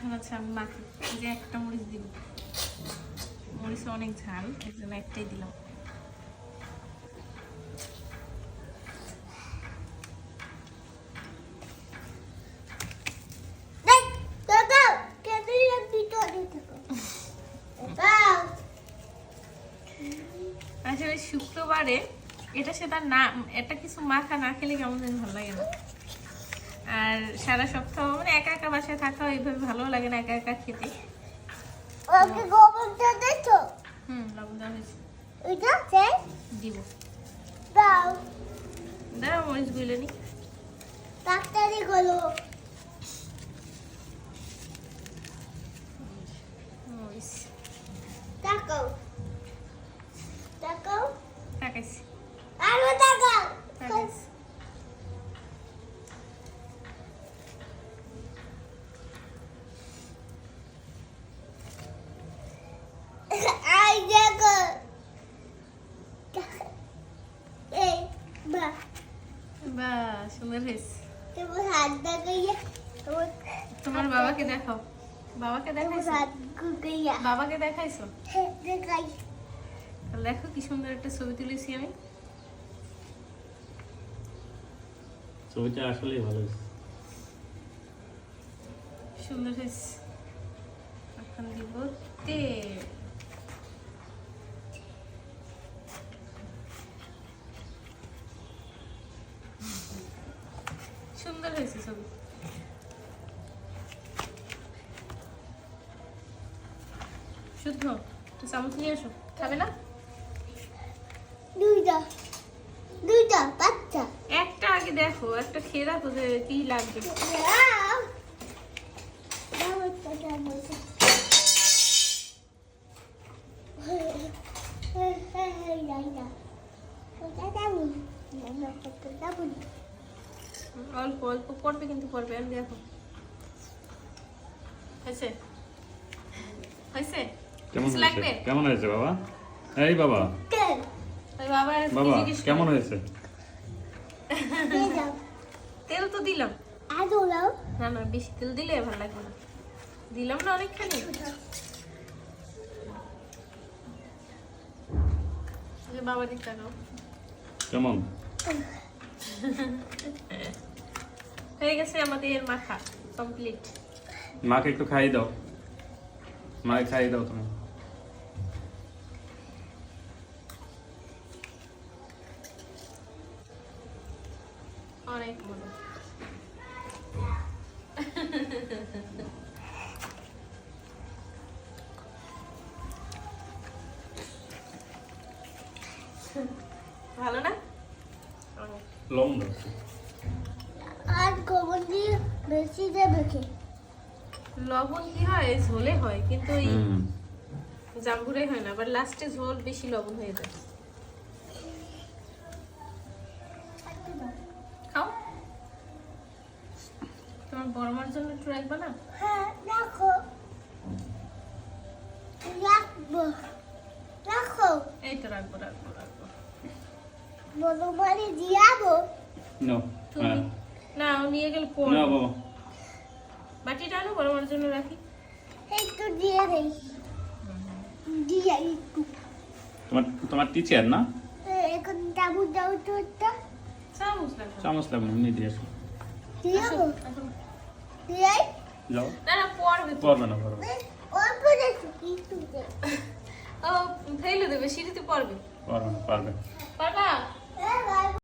এখন আছে আমি মাখি যে একটা মরিচ দিব, মরিচ অনেক ঝাল এর জন্য একটাই দিলাম। আসলে শুক্রবারে এটা সেটা না, এটা কিছু মাখা না খেলে কেমন যেন ভালো লাগে না। আর সারা সপ্তাহ মানে একা একা বাসায় থাকা এইভাবে ভালো লাগে না একা একা খেতে। লবণটা দেখো, লবণ দেওয়া হয়েছে, এটা চাই দিব। দাও দাঁড়াও মরিচ গুলে নি, তাড়াতাড়ি করো। মরিচ তাকাও তাকাও, তাকাইছি আরো তাকাও। তাকাইছি। আই দেখো, এই বা বাহ সুন্দর হয়েছে। তোমার হাত দেখাইয়া, তোমার বাবাকে দেখাও, বাবাকে তোমার দেখাইছো, হাত গুগাইয়া বাবাকে দেখাইছো? দেখাই। দেখো কি সুন্দর একটা ছবি তুলেছি আমি। ছবিটা আসলেই ভালো হয়েছে। সুন্দর হয়েছে। এখন দিব তেল। সুন্দর হয়েছে ছবি। শুদ্ধ একটু চামচ নিয়ে আসো, খাবে না? দুইটা দুইটা বাচ্চা, একটা আগে দেখো, একটা খেয়ে দেখো যে কি লাগবে। দাও দাও একটা চামচ। অল্প অল্প পড়বে কিন্তু পড়বে, আমি দেখো হয়েছে হয়েছে কেমন কিছু লাগবে? হয়েছে? কেমন হয়েছে বাবা? এই বাবা, ওই বাবা বাবা জিজ্ঞেস করে। কেমন হয়েছে? তেল তো দিলাম না, না বেশি তেল দিলে ভালো লাগবে না, দিলাম না অনেকখানি। যে বাবা দিক তাকাও, কেমন হয়ে গেছে আমাদের মাখা কমপ্লিট। মাকে একটু খাইয়ে দাও, মাকে খাইয়ে দাও তুমি। অনেক মজা। ভালো না? লবণ দাও। আর গোবর দিয়ে বেশি দেবে কে? লবণ কি হয় ঝোলে হয়, কিন্তু ওই হুম। জাম্বুরে হয় না, আবার লাস্টে ঝোল বেশি লবণ হয়ে যায়। খাও, তোমার বড় মার জন্য একটু রাখবা না? হ্যাঁ রাখো, রাখবো রাখো, এই তো রাখবো রাখবো রাখবো। বড় বাড়ি দিয়াবো। নাও। তুমি হ্যাঁ। না ও নিয়ে গেলে নাও পড়বে। বাবা। বাটিটা আনো, বড় মার জন্য রাখি। একটু দিয়ে দেই, দিয়ে একটু। তোমার টিচার না? এখন দাবু দাও তো একটা চামচ লাগবে না। চামচ লাগবে না, নিয়ে দিয়ে আসো। দিয়াবো, আসো। দিয়ে যাও। না না পড়বে তো। পড়বে না, পড়বে না। অল্প দেখো একটু দে। ও ফেলে দেবে, সিঁড়িতে পড়বে। পড়বে না, পারবে।